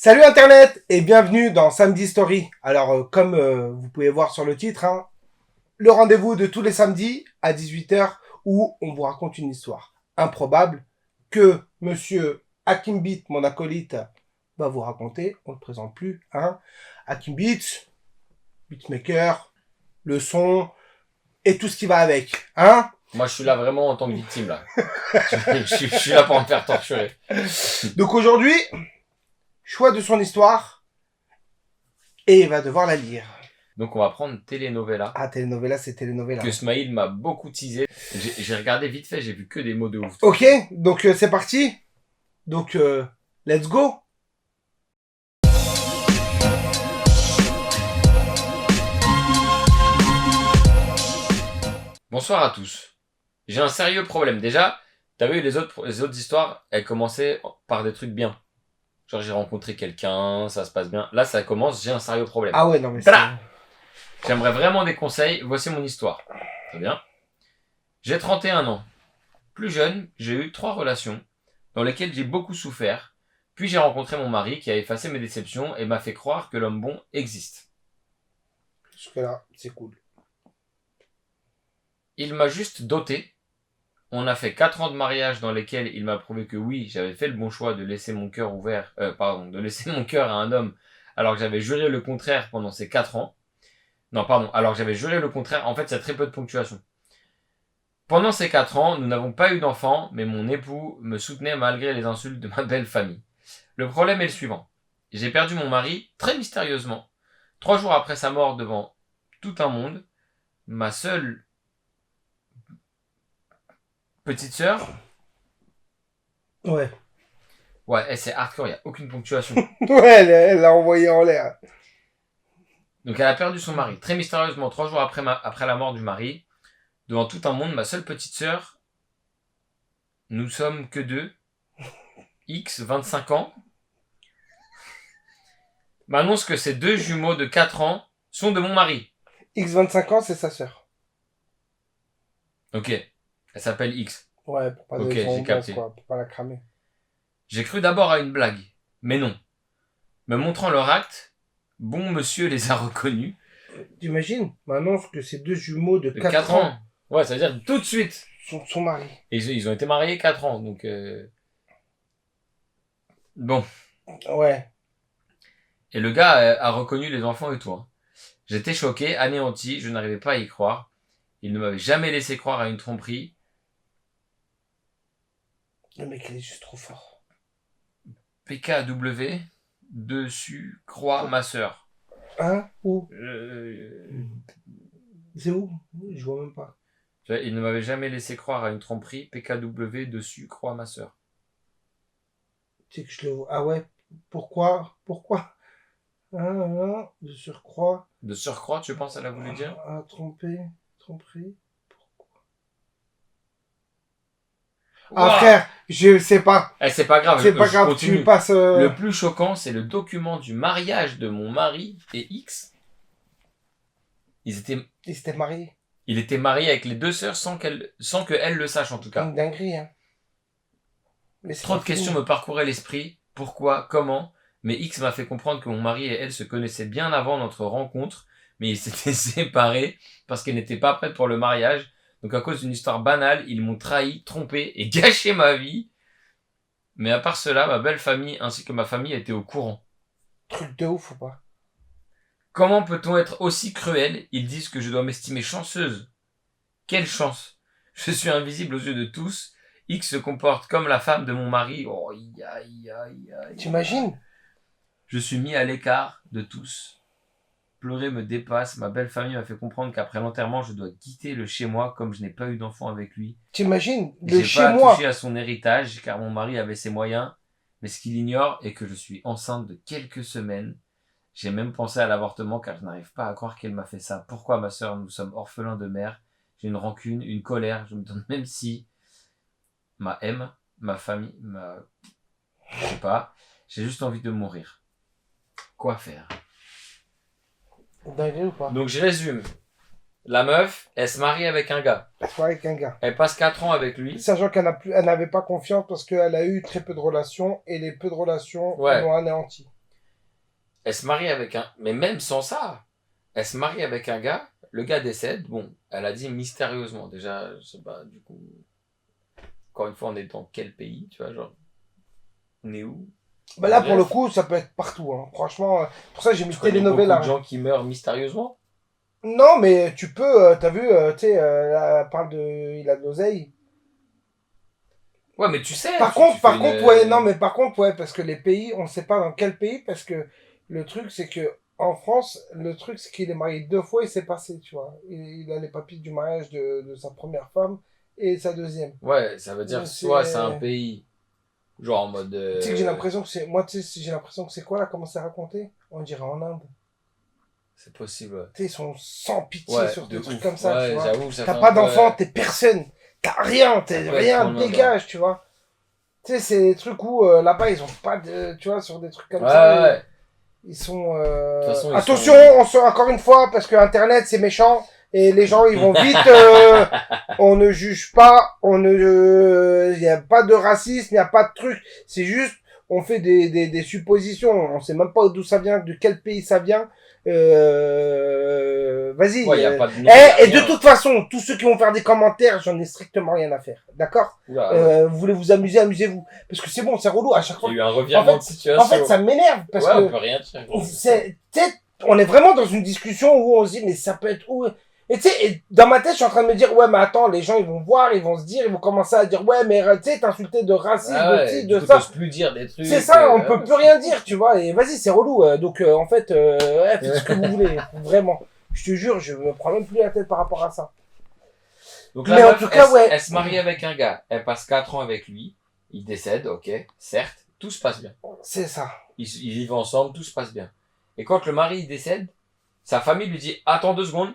Salut Internet et bienvenue dans Samedi Story. Alors comme vous pouvez voir sur le titre, le rendez-vous de tous les samedis à 18h où on vous raconte une histoire improbable que monsieur Hakim Beat, mon acolyte, va vous raconter. On ne le présente plus. Hakim Beat, beatmaker, le son et tout ce qui va avec. Moi, je suis là vraiment en tant que victime, là. je suis là pour me faire torturer. Donc aujourd'hui, choix de son histoire et il va devoir la lire. Donc, on va prendre Telenovela. Ah, Telenovela, c'est Telenovela. Que Smaïl m'a beaucoup teasé. J'ai regardé vite fait, j'ai vu que des mots de ouf. Ok, donc c'est parti. Donc, let's go. Bonsoir à tous. J'ai un sérieux problème. Déjà, t'as vu les autres histoires, elles commençaient par des trucs bien. Genre, j'ai rencontré quelqu'un, ça se passe bien. Là, ça commence, j'ai un sérieux problème. Ah ouais, non mais J'aimerais vraiment des conseils. Voici mon histoire. Très bien. J'ai 31 ans. Plus jeune, j'ai eu 3 relations dans lesquelles j'ai beaucoup souffert. Puis j'ai rencontré mon mari qui a effacé mes déceptions et m'a fait croire que l'homme bon existe. jusque-là, c'est cool. Il m'a juste doté. On a fait 4 ans de mariage dans lesquels il m'a prouvé que oui, j'avais fait le bon choix de laisser mon cœur de laisser mon cœur à un homme alors que j'avais juré le contraire pendant ces 4 ans. Alors que j'avais juré le contraire. En fait, c'est très peu de ponctuation. Pendant ces 4 ans, nous n'avons pas eu d'enfants, mais mon époux me soutenait malgré les insultes de ma belle famille. Le problème est le suivant. J'ai perdu mon mari, très mystérieusement, 3 jours après sa mort devant tout un monde. Ma seule petite sœur... Ouais. Ouais, c'est hardcore, il n'y a aucune ponctuation. Ouais, elle l'a envoyé en l'air. Donc elle a perdu son mari, très mystérieusement, 3 jours après la mort du mari. Devant tout un monde, ma seule petite sœur, nous sommes que deux, X, 25 ans, m'annonce que ces 2 jumeaux de 4 ans sont de mon mari. X 25 ans, c'est sa sœur. Ok, elle s'appelle X. Ouais, pour pas Ok, j'ai capté. quoi, pour pas la cramer. J'ai cru d'abord à une blague, mais non. Me montrant leur acte, bon monsieur les a reconnus. T'imagines, m'annonce que ces 2 jumeaux de 4 4 ans ans. Ouais, ça veut dire tout de suite. sont son mari. Et ils ont été mariés 4 ans, donc... Bon. Ouais. Et le gars a reconnu les enfants et tout. Hein. J'étais choqué, anéanti, je n'arrivais pas à y croire. Il ne m'avait jamais laissé croire à une tromperie. Le mec, il est juste trop fort. PKW, dessus, croix, ma sœur. Où C'est où? Je vois même pas. Il ne m'avait jamais laissé croire à une tromperie. PKW, dessus, croix, ma sœur. Tu sais que je le vois. Ah ouais, pourquoi de surcroît. De surcroît, tu penses, elle a voulu dire? Tromperie. Wow. Frère, je sais pas. C'est pas grave. C'est pas grave, tu passes... Le plus choquant, c'est le document du mariage de mon mari et X. Ils étaient mariés. Il était marié avec les 2 sœurs sans que elle le sache en tout cas. Une dinguerie, Mais trop de questions me parcouraient l'esprit. Pourquoi? Comment? Mais X m'a fait comprendre que mon mari et elle se connaissaient bien avant notre rencontre, mais ils s'étaient séparés parce qu'elle n'était pas prête pour le mariage. Donc à cause d'une histoire banale, ils m'ont trahi, trompé et gâché ma vie. Mais à part cela, ma belle famille ainsi que ma famille étaient au courant. Truc de ouf ou pas? Comment peut-on être aussi cruel? Ils disent que je dois m'estimer chanceuse. Quelle chance! Je suis invisible aux yeux de tous. X se comporte comme la femme de mon mari. Oh, aïe. T'imagines? Je suis mis à l'écart de tous. Pleurer me dépasse. Ma belle famille m'a fait comprendre qu'après l'enterrement, je dois quitter le chez-moi comme je n'ai pas eu d'enfant avec lui. T'imagines? Le chez-moi. J'ai pas touché à son héritage car mon mari avait ses moyens. Mais ce qu'il ignore est que je suis enceinte de quelques semaines. J'ai même pensé à l'avortement car je n'arrive pas à croire qu'elle m'a fait ça. Pourquoi ma sœur? Nous sommes orphelins de mère. J'ai une rancune, une colère. Je me demande même si ma famille, je sais pas. J'ai juste envie de mourir. Quoi faire? Dingue ou pas? Donc je résume. La meuf, elle se marie avec un gars. Elle se marie avec un gars. Elle passe 4 ans avec lui. Sachant qu'elle n'avait pas confiance parce qu'elle a eu très peu de relations et les peu de relations l'ont anéanti. Elle se marie avec un... Mais même sans ça, elle se marie avec un gars, le gars décède, bon, elle a dit mystérieusement. Déjà, je sais pas, du coup... Encore une fois, on est dans quel pays, tu vois, genre... On est où? Bah là, pour le Bref. coup, ça peut être partout, hein. Franchement, pour ça, j'ai mis Tu connais beaucoup télénovela. de gens qui meurent mystérieusement? Non, mais tu peux, t'as vu, tu sais, là, elle parle de, il a de l'oseille. Ouais, mais tu sais, Par tu contre, fais par contre, ouais, non, une... mais par contre, ouais, parce que les pays, on sait pas dans quel pays, parce que le truc, c'est que en France, le truc, c'est qu'il est marié 2 fois, il s'est passé, tu vois. Il a les papiers du mariage de sa première femme et sa deuxième. Ouais, ça veut dire Donc soit c'est un c'est, pays, genre en mode... tu sais que j'ai l'impression que c'est, moi, tu sais, j'ai l'impression que c'est quoi là, comment c'est raconté? On dirait en Inde. C'est possible, Tu sais, ils sont sans pitié ouais. sur Ouais, de des trucs ouf. comme ça, tu Ouais, vois. j'avoue, ça fait T'as un pas peu... d'enfant, t'es personne. T'as rien, Ça t'es peut être rien, en Inde, ouais. dégage, tu vois. Tu sais, c'est des trucs où là-bas, ils ont pas de. Tu vois, sur des trucs comme Ouais, ça, ouais, ouais. ils sont. De toute façon, ils Attention, sont... on se... encore une fois, parce que Internet, c'est méchant. Et les gens, ils vont vite. On ne juge pas, on ne. Il n'y a pas de racisme, il n'y a pas de truc. C'est juste, on fait des suppositions. On sait même pas d'où ça vient, de quel pays ça vient. Vas-y. Ouais, y a pas de nom, y a Et de rien. toute façon, tous ceux qui vont faire des commentaires, j'en ai strictement rien à faire. D'accord? Oula, ouais. Vous voulez vous amuser, amusez-vous. Parce que c'est bon, c'est relou à chaque Il fois. y a eu un revirement de En situation. fait, ça m'énerve parce Ouais, on que peut rien dire. on est vraiment dans une discussion où on se dit, mais ça peut être où? Et tu sais, et dans ma tête, je suis en train de me dire, ouais, mais attends, les gens, ils vont voir, ils vont se dire, ils vont commencer à dire, ouais, mais tu sais, t'insulter de racisme, Ah de ouais, ci, du de coup, ça. t'oses plus dire des trucs. C'est ça, on peut ouais, plus rien dire, tu vois. Et vas-y, c'est relou. Donc, en fait, ouais, faites ce que vous voulez, vraiment. Je te jure, je me prends même plus la tête par rapport à ça. Donc Mais la en meuf, tout cas, ouais. elle se marie avec un gars. Elle passe 4 ans avec lui. Il décède, ok, certes. Tout se passe bien. C'est ça. Ils vivent ensemble, tout se passe bien. Et quand le mari il décède, sa famille lui dit, attends 2 secondes.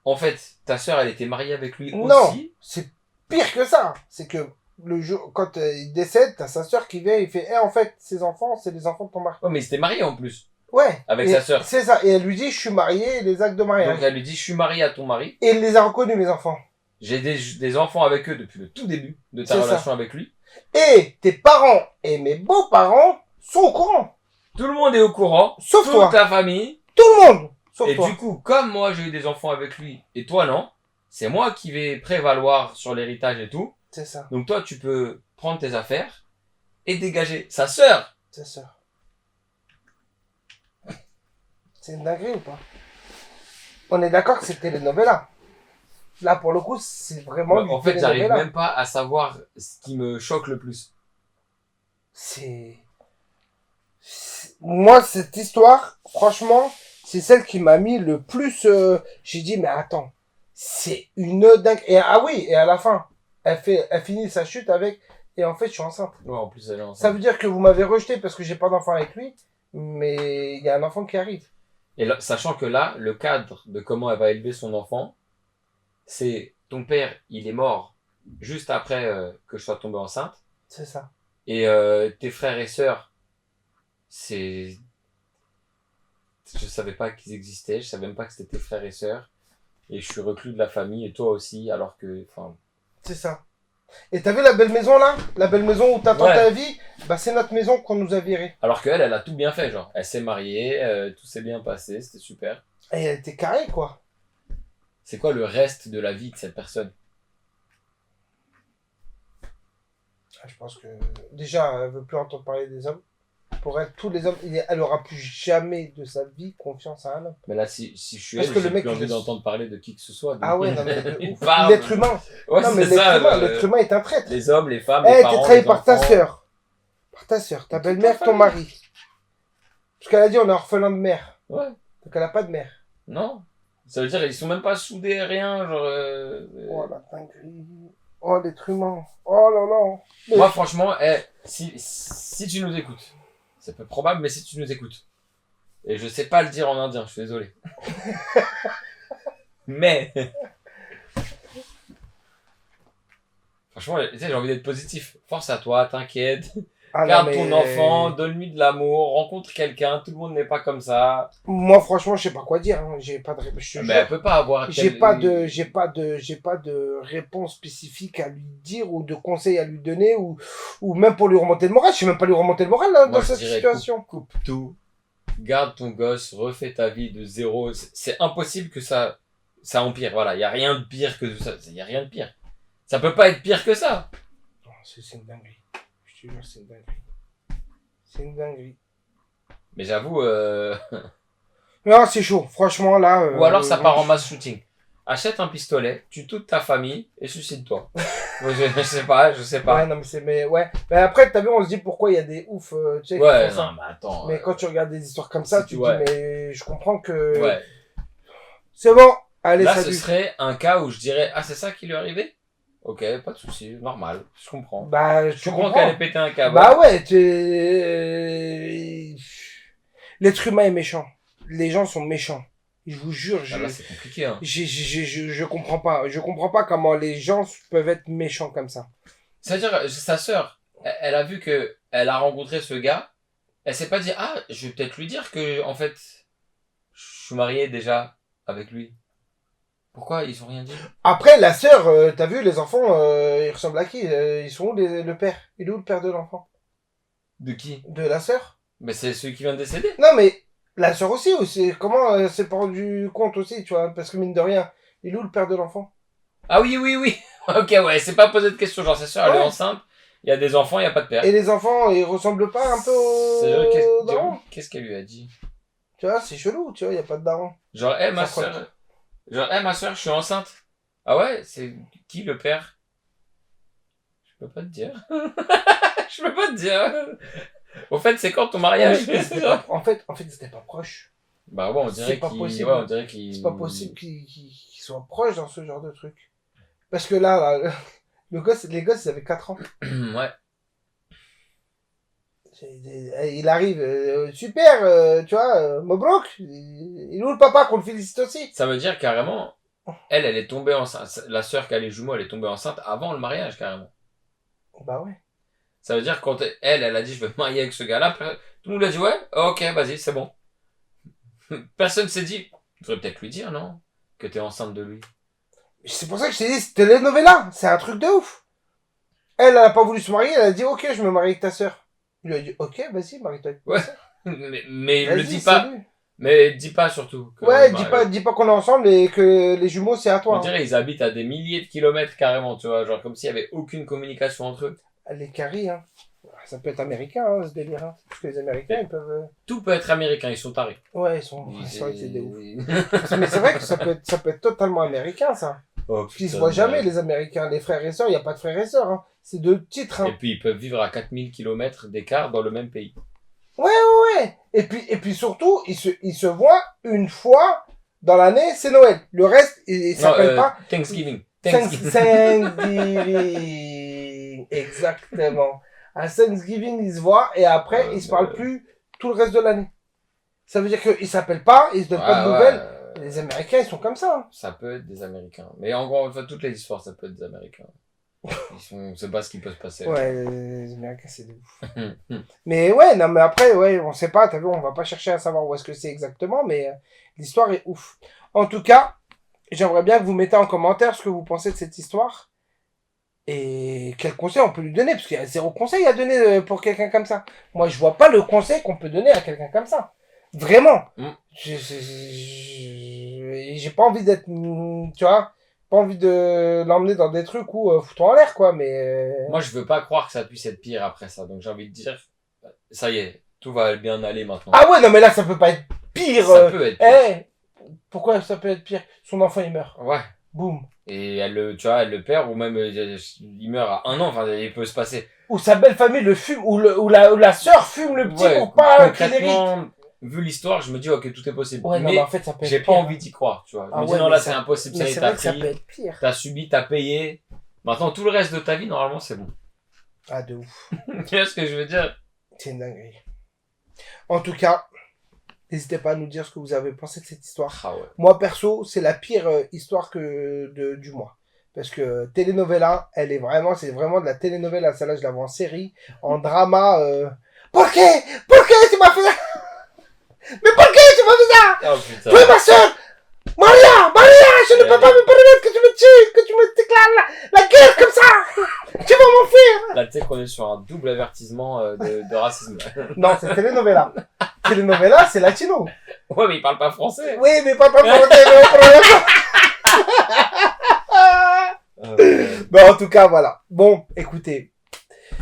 En fait, ta sœur, elle était mariée avec lui Non, aussi. c'est pire que ça. C'est que le jour, quand il décède, t'as sa sœur qui vient, il fait, en fait, ses enfants, c'est les enfants de ton mari. Ouais, mais ils étaient mariés en plus. Ouais. Avec Et sa sœur. C'est ça. Et elle lui dit, je suis marié, et les actes de mariage. Donc elle lui dit, je suis mariée à ton mari. Et il les a reconnus, mes enfants. J'ai des enfants avec eux depuis le tout début de ta C'est ça. relation avec lui. Et tes parents et mes beaux-parents sont au courant. Tout le monde est au courant. Sauf toute toi. ta famille. Tout le monde. Sauf Et toi. du coup, comme moi j'ai eu des enfants avec lui et toi non, c'est moi qui vais prévaloir sur l'héritage et tout. C'est ça. Donc toi tu peux prendre tes affaires et dégager sa sœur. C'est ça. C'est une dinguerie ou pas? On est d'accord que c'est telenovela. Là, pour le coup, c'est vraiment du En fait, j'arrive telenovela. même pas à savoir ce qui me choque le plus. Moi, cette histoire, franchement, c'est celle qui m'a mis le plus... J'ai dit, mais attends, c'est une dingue... Et ah oui, et à la fin, elle finit sa chute avec... Et en fait, je suis enceinte. Ouais, en plus elle est Ça enceinte. veut dire que vous m'avez rejeté parce que j'ai pas d'enfant avec lui, mais il y a un enfant qui arrive. Et là, sachant que là, le cadre de comment elle va élever son enfant, c'est ton père, il est mort juste après que je sois tombé enceinte. C'est ça. Et tes frères et sœurs, c'est... Je savais pas qu'ils existaient, je savais même pas que c'était tes frères et sœurs. Et je suis reclus de la famille, et toi aussi, alors que... Enfin, C'est ça. Et t'as vu la belle maison là? La belle maison où t'attends Ouais. ta vie? Bah c'est notre maison qu'on nous a virée. alors qu'elle, elle a tout bien fait, genre. Elle s'est mariée, tout s'est bien passé, c'était super. Et elle était carrée quoi. C'est quoi le reste de la vie de cette personne? Je pense que déjà elle veut plus entendre parler des hommes. Pour elle, tous les hommes, elle aura plus jamais de sa vie confiance à un homme. Mais là, si je suis Parce elle, que j'ai le mec, plus il envie est- d'entendre parler de qui que ce soit. Ah ouais, non mais de Il ouf. parle. L'être humain. Ouais, Non mais c'est ça. l'être humain est un traître. Les hommes, les femmes, les Eh, parents, t'es trahi les par ta enfants. sœur. Par ta sœur, ta Toute ta belle-mère, ton famille. mari. Parce qu'elle a dit on est orphelin de mère. Ouais, Donc elle a pas de mère. non. Ça veut dire ils sont même pas soudés, rien, genre... Oh la dinguerie. Oh l'être humain. Oh là là. Mais- Moi, franchement, si tu nous écoutes, c'est peu probable, mais si tu nous écoutes, et je sais pas le dire en indien, je suis désolé. Mais... Franchement, tu sais, j'ai envie d'être positif. Force à toi, t'inquiète. Ah non, Garde mais- ton enfant, donne-lui de l'amour, rencontre quelqu'un, tout le monde n'est pas comme ça. Moi franchement, je sais pas quoi dire. Hein. J'ai pas de je te Mais jure. elle peut pas avoir... J'ai pas de réponse spécifique à lui dire ou de conseil à lui donner ou même pour lui remonter le moral. Je sais même pas lui remonter le moral là, Moi, dans je cette dirais situation. coupe tout. garde ton gosse, refais ta vie de zéro. C'est impossible que ça empire. Voilà, il y a rien de pire que ça. Il y a rien de pire. Ça peut pas être pire que ça. Non, c'est une dinguerie. Je te jure, c'est une dinguerie. C'est une dinguerie. Mais j'avoue. Non, c'est chaud. Franchement, là. Ou alors ça part en mass shooting. Achète un pistolet, tue toute ta famille et suicide-toi. je sais pas. Ouais, non, ouais. Mais après, t'as vu, on se dit pourquoi il y a des oufs, tu sais, qui Ouais, font ça. non, mais attends. Mais quand tu regardes des histoires comme ça, si tu tu- te ouais. dis, mais je comprends que. Ouais. C'est bon. Allez, Là, salut. ce serait un cas où je dirais, ah, c'est ça qui lui est arrivé? Ok, pas de souci, normal, je comprends. Bah, Je comprends qu'elle ait pété un câble. Bah ouais, l'être humain est méchant. Les gens sont méchants. Je vous jure, Ah, là, c'est compliqué, hein. je comprends pas. Je comprends pas comment les gens peuvent être méchants comme ça. C'est-à-dire, sa sœur, elle a vu que elle a rencontré ce gars, elle s'est pas dit, ah, je vais peut-être lui dire que, en fait, je suis marié déjà avec lui. Pourquoi ils ont rien dit? Après, la sœur, t'as vu, les enfants, ils ressemblent à qui? Ils sont où le père? Il est où le père de l'enfant? De qui? De la sœur? Mais c'est celui qui vient de décéder. Non, mais la sœur aussi. Comment s'est pas rendu compte aussi, tu vois? Parce que mine de rien, il est où le père de l'enfant? Ah oui. Ok, ouais, c'est pas posé de question, genre sa sœur, elle est Ouais. enceinte, il y a des enfants, il y a pas de père. Et les enfants, ils ressemblent pas un peu C'est vrai, aux darons? qu'est-ce qu'elle lui a dit? Tu vois, c'est chelou, tu vois, y a pas de daron. Genre, ma Ça soeur, ma soeur, je suis enceinte. Ah ouais, c'est qui le père? Je peux pas te dire. Je peux pas te dire. Au fait, c'est quand ton mariage? En fait, ils étaient pas proches. Bah ouais, on dirait C'est pas qu'il... possible. Ouais, on dirait qu'il... C'est pas possible qu'ils soient proches dans ce genre de truc. Parce que là, les gosses, ils avaient 4 ans. Ouais. Il arrive, super, tu vois, Mobrook, il est où le papa qu'on le félicite aussi? Ça veut dire carrément, elle est tombée enceinte. La sœur qui a les jumeaux, elle est tombée enceinte avant le mariage, carrément. Bah ouais. Ça veut dire quand elle a dit je veux me marier avec ce gars-là, tout le monde a dit ouais, ok, vas-y, c'est bon. Personne s'est dit, il faudrait peut-être lui dire, non? Que t'es enceinte de lui. C'est pour ça que je t'ai dit, c'était telenovela, c'est un truc de ouf. Elle a pas voulu se marier, elle a dit, ok, je me marie avec ta sœur. Il lui a dit, ok, vas-y, marie-toi avec ta Ouais. sœur. Mais Vas-y, le dis pas. salut. Mais dis pas surtout. que- Ouais, bah, dis pas qu'on est ensemble et que les jumeaux, c'est à toi. On dirait ils habitent à des milliers de kilomètres carrément, tu vois, genre comme s'il y avait aucune communication entre eux. Les caries, hein. Ça peut être américain, hein, ce délire. Hein. Parce que les Américains, ils peuvent... Tout peut être américain, ils sont tarés. Ouais, ils sont des ouf. Mais c'est vrai que ça peut être totalement américain, ça. Oh, Parce qu'ils se putain, voient jamais, merde. les Américains. Les frères et sœurs, il n'y a pas de frères et sœurs. Hein. C'est deux titres. Hein. Et puis ils peuvent vivre à 4000 kilomètres d'écart dans le même pays. Ouais. Et puis surtout, ils se voient une fois dans l'année, c'est Noël. Le reste, il s'appelle pas Thanksgiving. Thanksgiving. Exactement. À Thanksgiving, ils se voient et après, ils se parlent plus tout le reste de l'année. Ça veut dire qu'ils s'appellent pas, ils se donnent pas de nouvelles. Les Américains, ils sont comme ça. Hein. Ça peut être des Américains. Mais en gros, enfin, toutes les histoires, ça peut être des Américains. On sait pas ce qui peut se passer. Ouais, les Américains, c'est des ouf. Mais ouais, non, mais après, ouais, on sait pas, t'as vu, on va pas chercher à savoir où est-ce que c'est exactement, mais l'histoire est ouf. En tout cas, j'aimerais bien que vous mettez en commentaire ce que vous pensez de cette histoire. Et quel conseil on peut lui donner, parce qu'il y a 0 conseil à donner pour quelqu'un comme ça. Moi, je vois pas le conseil qu'on peut donner à quelqu'un comme ça. Vraiment. J'ai pas envie d'être, tu vois, pas envie de l'emmener dans des trucs où foutons en l'air, quoi, mais... Moi, je veux pas croire que ça puisse être pire après ça. Donc j'ai envie de dire, ça y est, tout va bien aller maintenant. Ah ouais, non, mais là, ça peut pas être pire. Ça peut être pire. Pourquoi ça peut être pire? Son enfant, il meurt. Ouais. Boum. Et elle le perd, ou même il meurt à 1 an, enfin, il peut se passer. Ou sa belle famille le fume, ou la sœur fume le petit pour pas qu'il hérite. Concrètement, vu l'histoire, je me dis, ok, tout est possible. Ouais, non, mais mais en fait, ça peut être j'ai pire. pas envie d'y croire, tu vois. Je me dis, non, là, c'est impossible, ça y Mais est, c'est t'as vrai que ça peut pris, être pire. t'as subi, t'as payé. Maintenant, tout le reste de ta vie, normalement, c'est bon. Ah, de ouf. Tu vois ce que je veux dire? C'est une dinguerie. En tout cas, n'hésitez pas à nous dire ce que vous avez pensé de cette histoire. Ah ouais. Moi, perso, c'est la pire histoire du mois. Parce que telenovela, c'est vraiment de la telenovela. Celle-là, je la vois en série, en drama. Pourquoi tu m'as fait ça? Mais pourquoi tu m'as fait ça? Oh putain. Oui, ma soeur! Maria, je ne peux pas me permettre que tu me tues, que tu me déclares la guerre comme ça! Tu vas m'enfuir! Là, tu sais qu'on est sur un double avertissement de racisme. Non, c'est telenovela. Telenovela, c'est latino. Ouais, mais il parle pas français. Oui, mais pas français, mais problème. Bah, en tout cas, voilà. Bon, écoutez.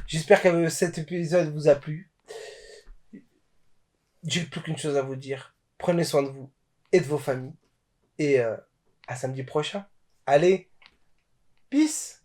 J'espère que cet épisode vous a plu. J'ai plus qu'une chose à vous dire. Prenez soin de vous et de vos familles. Et à samedi prochain. Allez, peace.